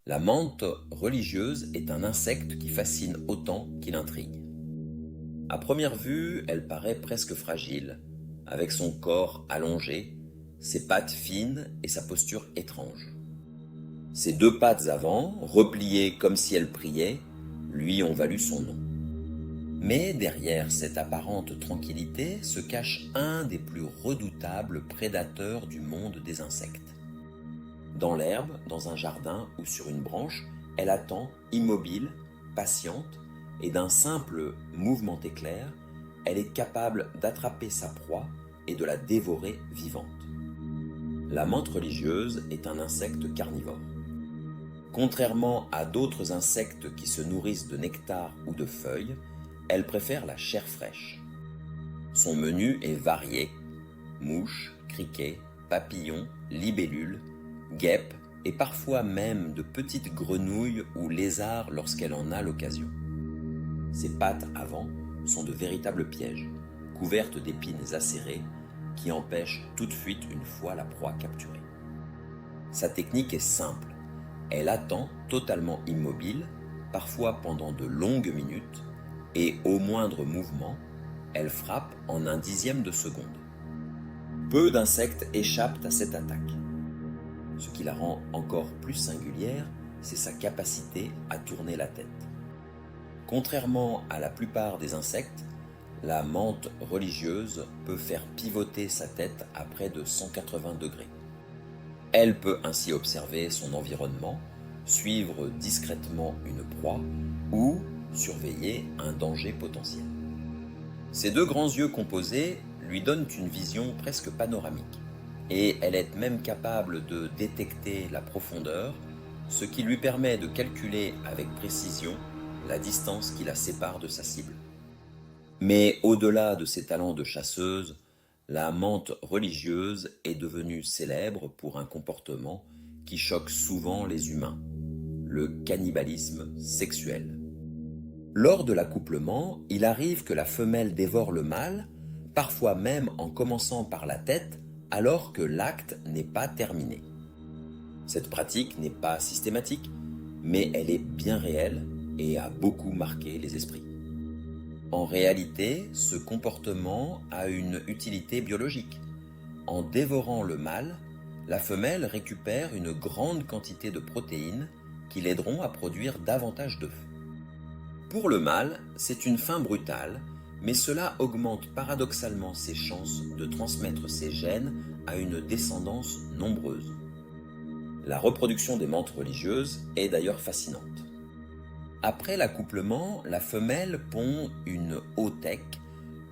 La menthe religieuse est un insecte qui fascine autant qu'il intrigue. À première vue, elle paraît presque fragile, avec son corps allongé, ses pattes fines et sa posture étrange. Ses deux pattes avant, repliées comme si elle priait, lui ont valu son nom. Mais derrière cette apparente tranquillité se cache un des plus redoutables prédateurs du monde des insectes. Dans l'herbe, dans un jardin ou sur une branche, elle attend, immobile, patiente, et d'un simple mouvement éclair, elle est capable d'attraper sa proie et de la dévorer vivante. La menthe religieuse est un insecte carnivore. Contrairement à d'autres insectes qui se nourrissent de nectar ou de feuilles, elle préfère la chair fraîche. Son menu est varié: mouches, criquets, papillons, libellules, guêpes et parfois même de petites grenouilles ou lézards lorsqu'elle en a l'occasion. Ses pattes avant sont de véritables pièges, couvertes d'épines acérées qui empêchent toute fuite une fois la proie capturée. Sa technique est simple. Elle attend totalement immobile, parfois pendant de longues minutes, et au moindre mouvement, elle frappe en un dixième de seconde. Peu d'insectes échappent à cette attaque. Ce qui la rend encore plus singulière, c'est sa capacité à tourner la tête. Contrairement à la plupart des insectes, la menthe religieuse peut faire pivoter sa tête à près de 180 degrés. Elle peut ainsi observer son environnement, suivre discrètement une proie ou surveiller un danger potentiel. Ses deux grands yeux composés lui donnent une vision presque panoramique, et elle est même capable de détecter la profondeur, ce qui lui permet de calculer avec précision la distance qui la sépare de sa cible. Mais au-delà de ses talents de chasseuse, la menthe religieuse est devenue célèbre pour un comportement qui choque souvent les humains: le cannibalisme sexuel. Lors de l'accouplement, il arrive que la femelle dévore le mâle, parfois même en commençant par la tête, alors que l'acte n'est pas terminé. Cette pratique n'est pas systématique, mais elle est bien réelle et a beaucoup marqué les esprits. En réalité, ce comportement a une utilité biologique. En dévorant le mâle, la femelle récupère une grande quantité de protéines qui l'aideront à produire davantage d'œufs. Pour le mâle, c'est une fin brutale, mais cela augmente paradoxalement ses chances de transmettre ses gènes à une descendance nombreuse. La reproduction des menthes religieuses est d'ailleurs fascinante. Après l'accouplement, la femelle pond une oothèque,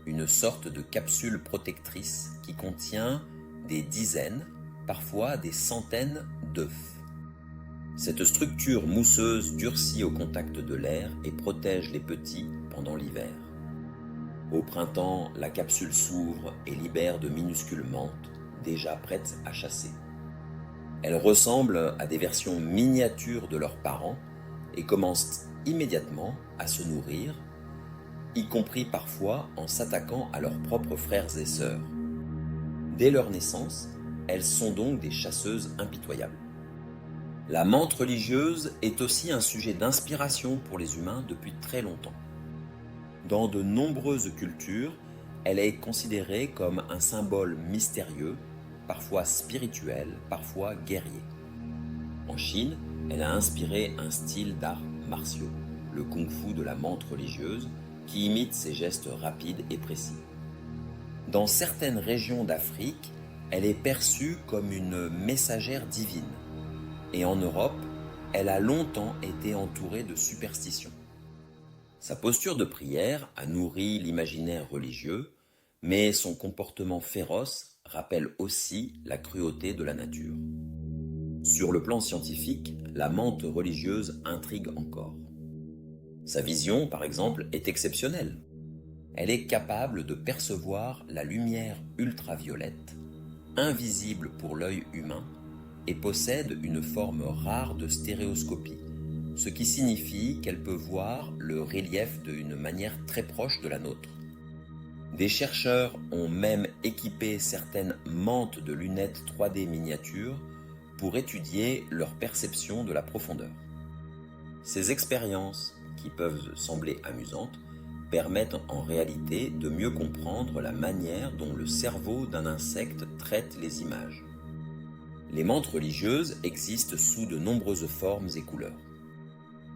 une sorte de capsule protectrice qui contient des dizaines, parfois des centaines d'œufs. Cette structure mousseuse durcit au contact de l'air et protège les petits pendant l'hiver. Au printemps, la capsule s'ouvre et libère de minuscules menthes, déjà prêtes à chasser. Elles ressemblent à des versions miniatures de leurs parents et commencent immédiatement à se nourrir, y compris parfois en s'attaquant à leurs propres frères et sœurs. Dès leur naissance, elles sont donc des chasseuses impitoyables. La menthe religieuse est aussi un sujet d'inspiration pour les humains depuis très longtemps. Dans de nombreuses cultures, elle est considérée comme un symbole mystérieux, parfois spirituel, parfois guerrier. En Chine, elle a inspiré un style d'arts martiaux, le kung-fu de la menthe religieuse, qui imite ses gestes rapides et précis. Dans certaines régions d'Afrique, elle est perçue comme une messagère divine. Et en Europe, elle a longtemps été entourée de superstitions. Sa posture de prière a nourri l'imaginaire religieux, mais son comportement féroce rappelle aussi la cruauté de la nature. Sur le plan scientifique, la menthe religieuse intrigue encore. Sa vision, par exemple, est exceptionnelle. Elle est capable de percevoir la lumière ultraviolette, invisible pour l'œil humain, et possède une forme rare de stéréoscopie, ce qui signifie qu'elle peut voir le relief d'une manière très proche de la nôtre. Des chercheurs ont même équipé certaines menthes de lunettes 3D miniatures pour étudier leur perception de la profondeur. Ces expériences, qui peuvent sembler amusantes, permettent en réalité de mieux comprendre la manière dont le cerveau d'un insecte traite les images. Les mantes religieuses existent sous de nombreuses formes et couleurs.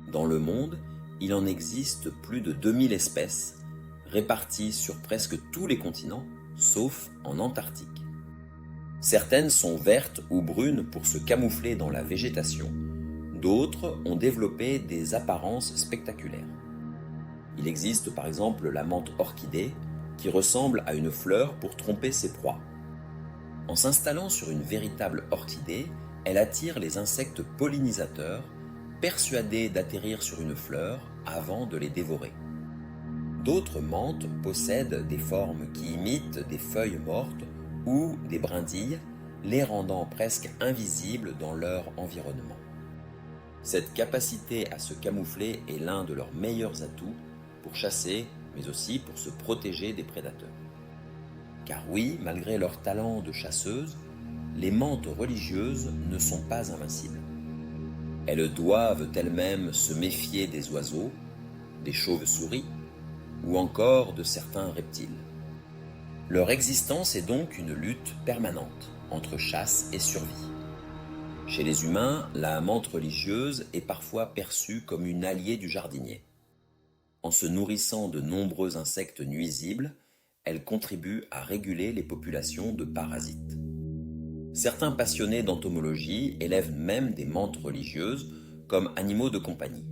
Dans le monde, il en existe plus de 2000 espèces, réparties sur presque tous les continents, sauf en Antarctique. Certaines sont vertes ou brunes pour se camoufler dans la végétation, d'autres ont développé des apparences spectaculaires. Il existe par exemple la menthe orchidée, qui ressemble à une fleur pour tromper ses proies. En s'installant sur une véritable orchidée, elle attire les insectes pollinisateurs, persuadés d'atterrir sur une fleur avant de les dévorer. D'autres menthes possèdent des formes qui imitent des feuilles mortes ou des brindilles, les rendant presque invisibles dans leur environnement. Cette capacité à se camoufler est l'un de leurs meilleurs atouts pour chasser, mais aussi pour se protéger des prédateurs. Car oui, malgré leur talent de chasseuse, les menthes religieuses ne sont pas invincibles. Elles doivent elles-mêmes se méfier des oiseaux, des chauves-souris ou encore de certains reptiles. Leur existence est donc une lutte permanente entre chasse et survie. Chez les humains, la menthe religieuse est parfois perçue comme une alliée du jardinier. En se nourrissant de nombreux insectes nuisibles, elle contribue à réguler les populations de parasites. Certains passionnés d'entomologie élèvent même des menthes religieuses comme animaux de compagnie.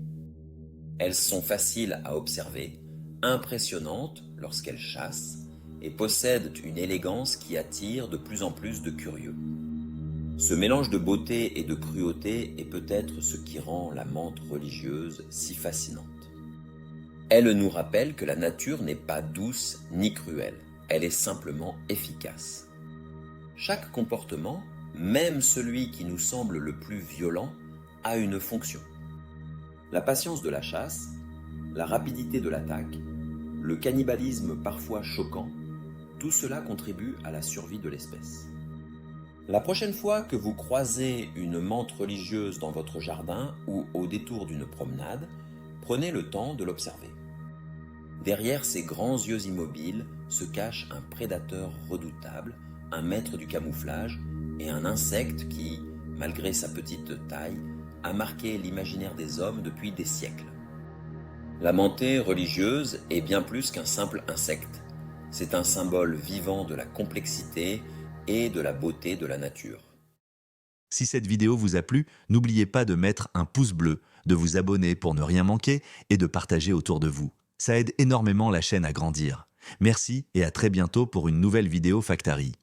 Elles sont faciles à observer, impressionnantes lorsqu'elles chassent et possèdent une élégance qui attire de plus en plus de curieux. Ce mélange de beauté et de cruauté est peut-être ce qui rend la menthe religieuse si fascinante. Elle nous rappelle que la nature n'est pas douce ni cruelle, elle est simplement efficace. Chaque comportement, même celui qui nous semble le plus violent, a une fonction. La patience de la chasse, la rapidité de l'attaque, le cannibalisme parfois choquant, tout cela contribue à la survie de l'espèce. La prochaine fois que vous croisez une menthe religieuse dans votre jardin ou au détour d'une promenade, prenez le temps de l'observer. Derrière ces grands yeux immobiles se cache un prédateur redoutable, un maître du camouflage et un insecte qui, malgré sa petite taille, a marqué l'imaginaire des hommes depuis des siècles. La menthe religieuse est bien plus qu'un simple insecte. C'est un symbole vivant de la complexité et de la beauté de la nature. Si cette vidéo vous a plu, n'oubliez pas de mettre un pouce bleu, de vous abonner pour ne rien manquer et de partager autour de vous. Ça aide énormément la chaîne à grandir. Merci et à très bientôt pour une nouvelle vidéo Factari.